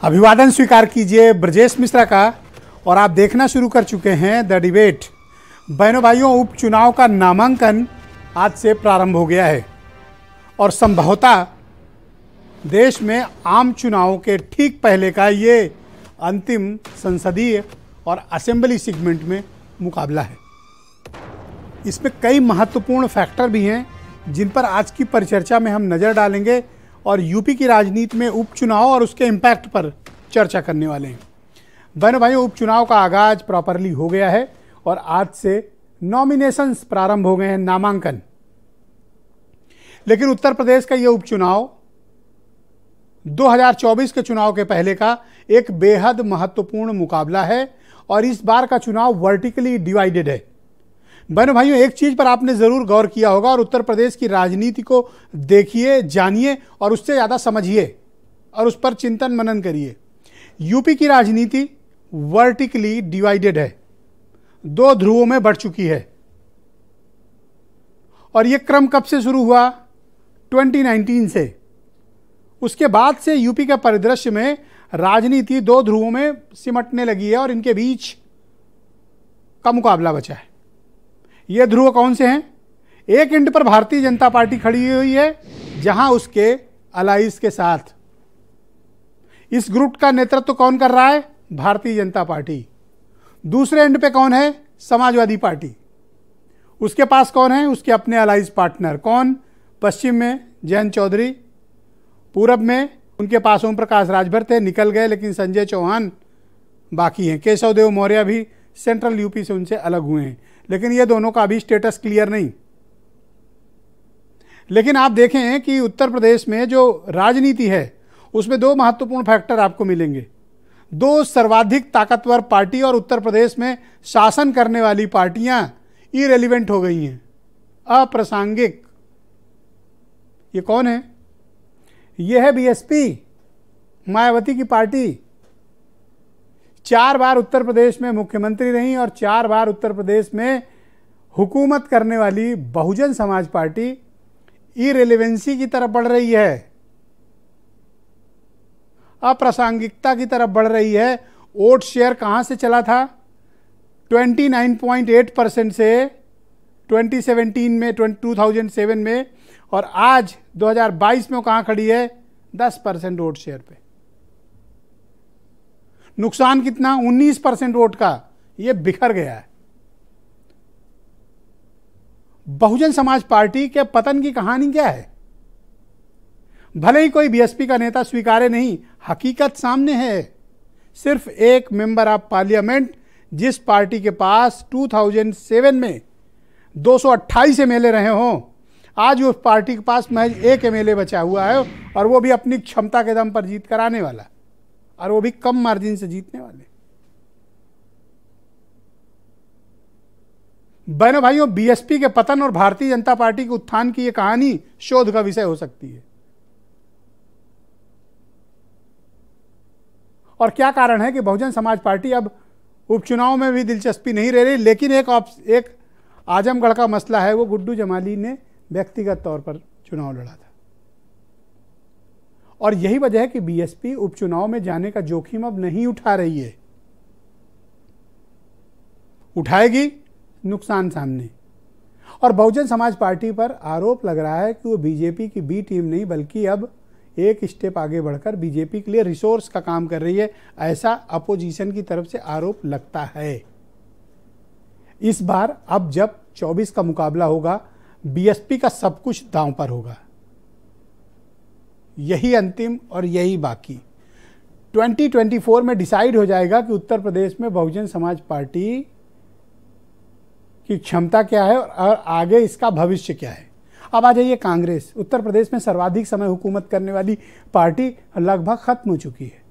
अभिवादन स्वीकार कीजिए ब्रजेश मिश्रा का। और आप देखना शुरू कर चुके हैं द डिबेट। बहनों भाइयों, उपचुनाव का नामांकन आज से प्रारंभ हो गया है और संभवतः देश में आम चुनावों के ठीक पहले का ये अंतिम संसदीय और असेंबली सेगमेंट में मुकाबला है। इसमें कई महत्वपूर्ण फैक्टर भी हैं जिन पर आज की परिचर्चा में हम नज़र डालेंगे और यूपी की राजनीति में उपचुनाव और उसके इम्पैक्ट पर चर्चा करने वाले हैं। बहनों भाइयों, उपचुनाव का आगाज प्रॉपरली हो गया है और आज से नॉमिनेशंस प्रारंभ हो गए हैं, नामांकन। लेकिन उत्तर प्रदेश का ये उपचुनाव 2024 के चुनाव के पहले का एक बेहद महत्वपूर्ण मुकाबला है और इस बार का चुनाव वर्टिकली डिवाइडेड है। बहनों भाइयों, एक चीज पर आपने जरूर गौर किया होगा और उत्तर प्रदेश की राजनीति को देखिए, जानिए और उससे ज्यादा समझिए और उस पर चिंतन मनन करिए। यूपी की राजनीति वर्टिकली डिवाइडेड है, दो ध्रुवों में बढ़ चुकी है। और यह क्रम कब से शुरू हुआ? 2019 से। उसके बाद से यूपी के परिदृश्य में राजनीति दो ध्रुवों में सिमटने लगी है और इनके बीच का मुकाबला बचा है। ये ध्रुव कौन से हैं? एक एंड पर भारतीय जनता पार्टी खड़ी हुई है, जहां उसके अलाइज के साथ इस ग्रुप का नेतृत्व कौन कर रहा है? भारतीय जनता पार्टी। दूसरे एंड पे कौन है? समाजवादी पार्टी। उसके पास कौन है? उसके अपने अलाइज पार्टनर। कौन? पश्चिम में जयंत चौधरी, पूरब में उनके पास ओम प्रकाश राजभर थे, निकल गए, लेकिन संजय चौहान बाकी हैं। केशव देव मौर्य भी सेंट्रल यूपी से उनसे अलग हुए हैं, लेकिन ये दोनों का अभी स्टेटस क्लियर नहीं। लेकिन आप देखें कि उत्तर प्रदेश में जो राजनीति है उसमें दो महत्वपूर्ण फैक्टर आपको मिलेंगे। दो सर्वाधिक ताकतवर पार्टी और उत्तर प्रदेश में शासन करने वाली पार्टियां इरेलीवेंट हो गई हैं, अप्रासंगिक। ये कौन है? यह है बीएसपी, मायावती की पार्टी। 4 बार उत्तर प्रदेश में मुख्यमंत्री रही और 4 बार उत्तर प्रदेश में हुकूमत करने वाली बहुजन समाज पार्टी इरेलीवेंसी की तरफ बढ़ रही है, अप्रासंगिकता की तरफ बढ़ रही है। वोट शेयर कहां से चला था? 29.8% से 2007 में, और आज 2022 में कहां खड़ी है? 10% वोट शेयर पे। नुकसान कितना? 19% वोट का। यह बिखर गया है। बहुजन समाज पार्टी के पतन की कहानी क्या है? भले ही कोई बीएसपी का नेता स्वीकारे नहीं, हकीकत सामने है। सिर्फ एक मेंबर ऑफ पार्लियामेंट, जिस पार्टी के पास 2007 में 228 एमएलए रहे हों, आज उस पार्टी के पास महज एक एमएलए बचा हुआ है, और वो भी अपनी क्षमता के दम पर जीत कर आने वाला, और वो भी कम मार्जिन से जीतने वाले। बहनों भाइयों, बीएसपी के पतन और भारतीय जनता पार्टी के उत्थान की यह कहानी शोध का विषय हो सकती है। और क्या कारण है कि बहुजन समाज पार्टी अब उपचुनाव में भी दिलचस्पी नहीं रह रही? लेकिन एक आजमगढ़ का मसला है, वो गुड्डू जमाली ने व्यक्तिगत तौर पर चुनाव लड़ा था, और यही वजह है कि बीएसपी उपचुनाव में जाने का जोखिम अब नहीं उठा रही है। उठाएगी, नुकसान सामने। और बहुजन समाज पार्टी पर आरोप लग रहा है कि वो बीजेपी की बी टीम नहीं, बल्कि अब एक स्टेप आगे बढ़कर बीजेपी के लिए रिसोर्स का काम कर रही है। ऐसा अपोजिशन की तरफ से आरोप लगता है। इस बार अब जब 24 का मुकाबला होगा, बीएसपी का सब कुछ दांव पर होगा। यही अंतिम और यही बाकी। 2024 में डिसाइड हो जाएगा कि उत्तर प्रदेश में बहुजन समाज पार्टी की क्षमता क्या है और आगे इसका भविष्य क्या है। अब आ जाइए कांग्रेस। उत्तर प्रदेश में सर्वाधिक समय हुकूमत करने वाली पार्टी लगभग खत्म हो चुकी है।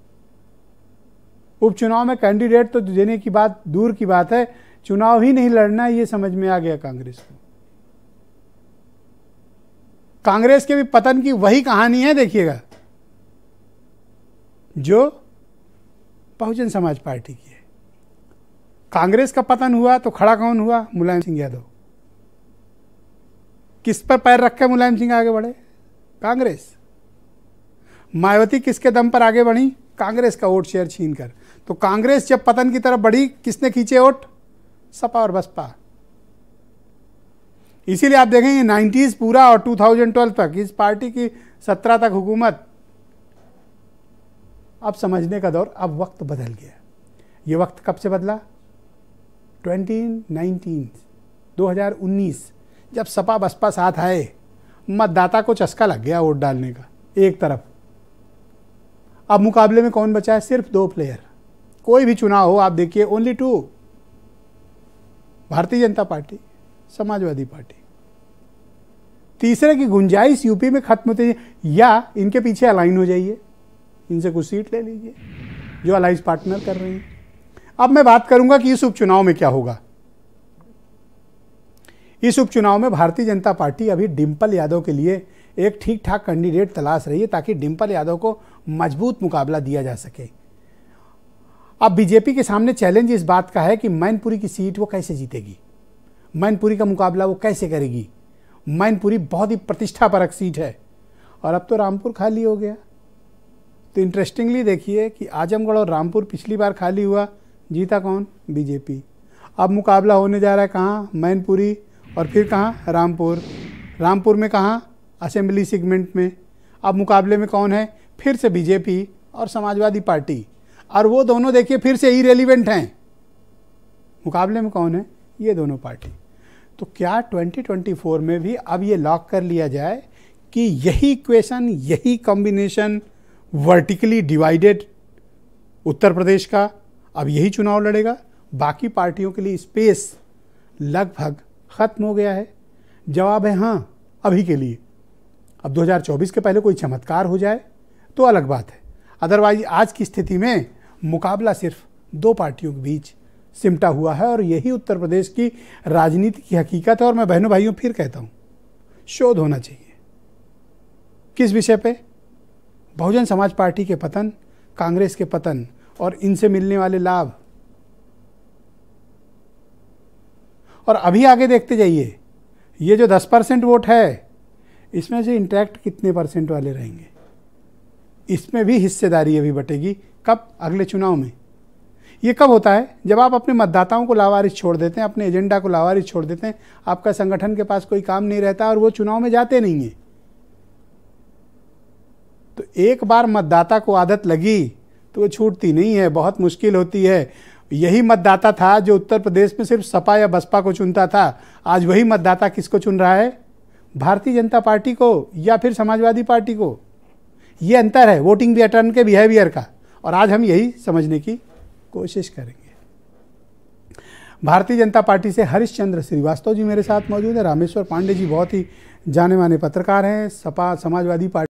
उपचुनाव में कैंडिडेट तो देने की बात दूर की बात है, चुनाव ही नहीं लड़ना, ये समझ में आ गया कांग्रेस को। कांग्रेस के भी पतन की वही कहानी है, देखिएगा, जो बहुजन समाज पार्टी की है। कांग्रेस का पतन हुआ तो खड़ा कौन हुआ? मुलायम सिंह यादव। किस पर पैर रखे मुलायम सिंह आगे बढ़े? कांग्रेस। मायावती किसके दम पर आगे बढ़ी? कांग्रेस का वोट शेयर छीनकर। तो कांग्रेस जब पतन की तरफ बढ़ी, किसने खींचे वोट? सपा और बसपा। इसीलिए आप देखेंगे 90s पूरा और 2012 तक इस पार्टी की 17 तक हुकूमत। अब समझने का दौर, अब वक्त बदल गया। ये वक्त कब से बदला? 2019 जब सपा बसपा साथ आए, मतदाता को चस्का लग गया वोट डालने का एक तरफ। अब मुकाबले में कौन बचा है? सिर्फ 2 प्लेयर। कोई भी चुनाव हो आप देखिए, only 2, Bharatiya Janata party, Samajwadi party. तीसरे की गुंजाइश यूपी में खत्म होती है, या इनके पीछे अलाइन हो जाइए, इनसे कुछ सीट ले लीजिए जो अलाइंस पार्टनर कर रही हैं। अब मैं बात करूंगा कि इस उपचुनाव में क्या होगा। इस उपचुनाव में भारतीय जनता पार्टी अभी डिंपल यादव के लिए एक ठीक ठाक कैंडिडेट तलाश रही है, ताकि डिंपल यादव को मजबूत मुकाबला दिया जा सके। अब बीजेपी के सामने चैलेंज इस बात का है कि मैनपुरी की सीट वो कैसे जीतेगी, मैनपुरी का मुकाबला वो कैसे करेगी। मैनपुरी बहुत ही प्रतिष्ठापरक सीट है, और अब तो रामपुर खाली हो गया। तो इंटरेस्टिंगली देखिए कि आजमगढ़ और रामपुर पिछली बार खाली हुआ, जीता कौन? बीजेपी। अब मुकाबला होने जा रहा है कहाँ? मैनपुरी, और फिर कहाँ? रामपुर। रामपुर में कहाँ? असेंबली सेगमेंट में। अब मुकाबले में कौन है? फिर से बीजेपी और समाजवादी पार्टी, और वो दोनों देखिए फिर से इरेलीवेंट हैं। मुकाबले में कौन है? ये दोनों पार्टी। तो क्या 2024 में भी अब ये लॉक कर लिया जाए कि यही इक्वेशन, यही combination, vertically divided Uttar Pradesh का अब यही चुनाव लड़ेगा? बाकी पार्टियों के लिए स्पेस लगभग खत्म हो गया है। जवाब है हाँ, अभी के लिए। अब 2024 के पहले कोई चमत्कार हो जाए तो अलग बात है, अदरवाइज आज की स्थिति में मुकाबला सिर्फ 2 पार्टियों के बीच सिमटा हुआ है, और यही उत्तर प्रदेश की राजनीति की हकीकत है। और मैं बहनों भाइयों फिर कहता हूँ, शोध होना चाहिए। किस विषय पे? बहुजन समाज पार्टी के पतन, कांग्रेस के पतन, और इनसे मिलने वाले लाभ। और अभी आगे देखते जाइए, ये जो 10% वोट है, इसमें से इंटैक्ट कितने परसेंट वाले रहेंगे? इसमें भी हिस्सेदारी अभी बटेगी। कब? अगले चुनाव में। ये कब होता है? जब आप अपने मतदाताओं को लावारिस छोड़ देते हैं, अपने एजेंडा को लावारिस छोड़ देते हैं, आपका संगठन के पास कोई काम नहीं रहता और वो चुनाव में जाते नहीं है। तो एक बार मतदाता को आदत लगी तो वो छूटती नहीं है, बहुत मुश्किल होती है। यही मतदाता था जो उत्तर प्रदेश में सिर्फ सपा या बसपा को चुनता था, आज वही मतदाता किसको चुन रहा है? भारतीय जनता पार्टी को या फिर समाजवादी पार्टी को। ये अंतर है वोटिंग पैटर्न के बिहेवियर का, और आज हम यही समझने की कोशिश करेंगे। भारतीय जनता पार्टी से हरिश्चंद्र श्रीवास्तव जी मेरे साथ मौजूद है। रामेश्वर पांडे जी बहुत ही जाने माने पत्रकार हैं, सपा समाजवादी पार्टी